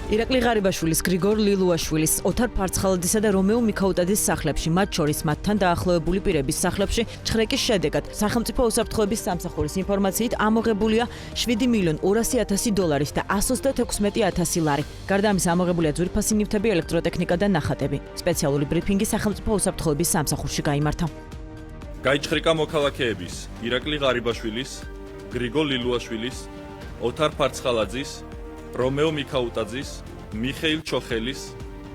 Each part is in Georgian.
ირაკლი ღარიბაშვილის, გრიგორ ლილუაშვილის, ოთარ ფარცხალაძისა და რომეო მიქაუტაძის სახლებში, მათ შორის მათთან დაახლოებული პირების სახლებში ჩხრეკის შედეგად სახელმწიფო უსაფრთხოების სამსახურის ინფორმაციით ამოღებულია $7,200,000 და 136,000 ლარი. გარდა ამისა ამოღებულია ძვირფასი ნივთები, ელექტროტექნიკა და ნახატები. სპეციალური ბრიფინგი სახელმწიფო უსაფრთხოების სამსახურში გაიმართა. გაიჩხრიკა მოქალაქეების ირაკლი ღარიბაშვილის, გრიგორ ლილუაშვილის, ოთარ ფარცხალაძის, რომეო მიქაუტაძის, მიხეილ ჩოხელის,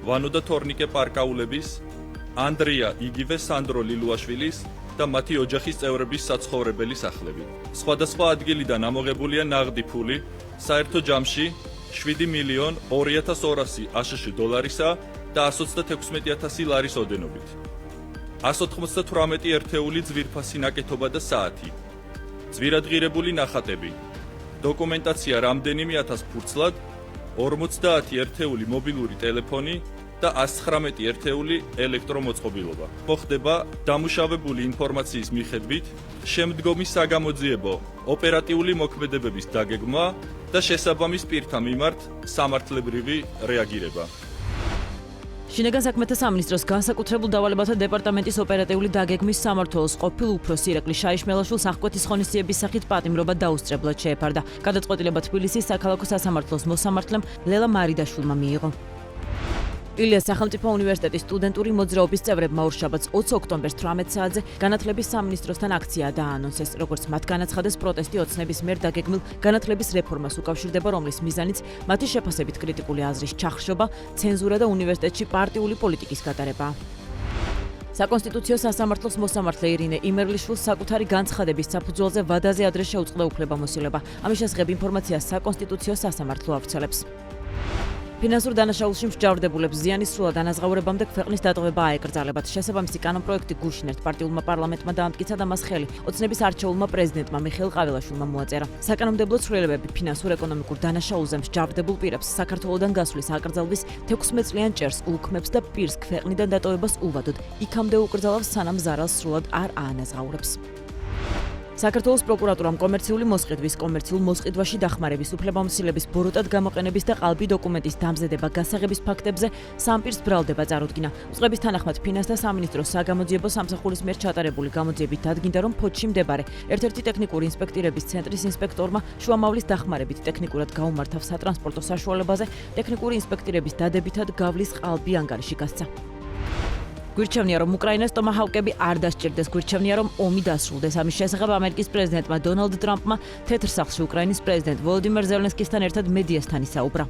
ვანო და თორნიკე პარკაულების, ანდრია იგივე სანდრო ლილუაშვილის და მათი ოჯახის წევრების საცხოვრებელი სახლები. სხვადასხვა ადგილიდან ამოღებულია ნაღდი ფული, საერთო ჯამში $7,200,000 ASH-ისა და 136,000 ლარის ოდენობით. 198 ერთეული ძვირფასი ნაკეთობა და საათი. ძვირადღირებული ნახატები. დოკუმენტაცია რამდენიმე ათას ფურცლად, 50 ერთეული მობილური ტელეფონი და 119 ერთეული ელექტრომოწყობილობა. მოხდება დამუშავებული ინფორმაციის მიხედვით შემდგომი საგამოძიებო ოპერატიული მოქმედებების დაგეგმვა და შესაბამის პირთა მიმართ სამართლებრივი რეაგირება. შინაგან საქმეთა სამინისტროს განსაკუთრებულ დავალებათა დეპარტამენტის ოპერატიული დაგეგმვის სამმართველოს ყოფილ უფროსი ირაკლი შაიშმელაშვილს აღკვეთის ღონისძიების სახით პატიმრობა დაუსწრებლად შეეფარდა. გადაწყვეტილება თბილისის საქალაქო სასამართლოს მოსამართლემ ლელა მარიდაშვილმა მიიღო. ილიას სახელმწიფო უნივერსიტეტის სტუდენტური მოძრაობის წევრებმა ორშაბათს 20 ოქტომბერს 18 საათზე განათლების სამინისტროსთან აქცია დაანონსეს. როგორც მათ განაცხადეს, პროტესტი ოცნების მიერ დაგეგმილ განათლების რეფორმას უკავშირდება, რომლის მიზანიც მათი შეფასებით კრიტიკული აზრის ჩახშობა, ცენზურა და უნივერსიტეტში პარტიული პოლიტიკის გატარებაა. საკონსტიტუციო სასამართლოს მოსამართლე ირინე იმერლიშვილს საკუთარი განცხადების საფუძველზე ვადაზე ადრე შეუწყდა უფლებამოსილება. ამის შესახებ ინფორმაციას საკონსტიტუციო სასამართლო ავრცელებს. ფინანსურ დანაშაულში მსჯავრდებულებს ზიანის სრულად ანაზღაურებამდე ქვეყნის დატოვება აეკრძალებათ. შესაბამისი კანონპროექტი გუშინ ერთ პარტიულმა პარლამენტმა დაამტკიცა და მას ხელი ოცნების არჩეულმა პრეზიდენტმა მიხეილ ყაველაშვილმა მოაწერა. საკანონმდებლო ცვლილებები ფინანსურ-ეკონომიკურ დანაშაულზე მსჯავრდებულ პირებს საქართველოდან გასვლის აკრძალვის 16 წლიან ჭერს უქმებს და პირს ქვეყნიდან დატოვებას უვადოდ იქამდე უკრძალავს, სანამ ზარალს სრულად არ აანაზღაურებს. საქართველოს პროკურატურამ კომერციული მოსყიდვის, კომერციულ მოსყიდვაში დახმარების, უფლებამოსილების ბოროტად გამოყენების და ყალბი დოკუმენტის დამზადება გასაღების ფაქტებზე სამ პირს ბრალდება წარუდგინა. უწყების თანახმად ფინანსთა სამინისტროს საგამოძიებო სამსახურის მიერ ჩატარებული გამოძიებით დადგინდა, რომ ფოთში მდებარე ერთ-ერთი ტექნიკური ინსპექტირების ცენტრის ინსპექტორმა შუამავლის დახმარებით ტექნიკურად გაუმართავ სატრანსპორტო საშუალებაზე ტექნიკური ინსპექტირების დადებითად გავლის ყალბი ანგარიში გასცა. გვირჩევნია, რომ უკრაინას ტომაჰავკები არ დასჭირდეს, გვირჩევნია, რომ ომი დასრულდეს. ამის შესახებ ამერიკის პრეზიდენტმა დონალდ ტრამპმა თეთრ სახლში უკრაინის პრეზიდენტ ვოლოდიმირ ზელენსკისთან ერთად მედიასთან ისაუბრა.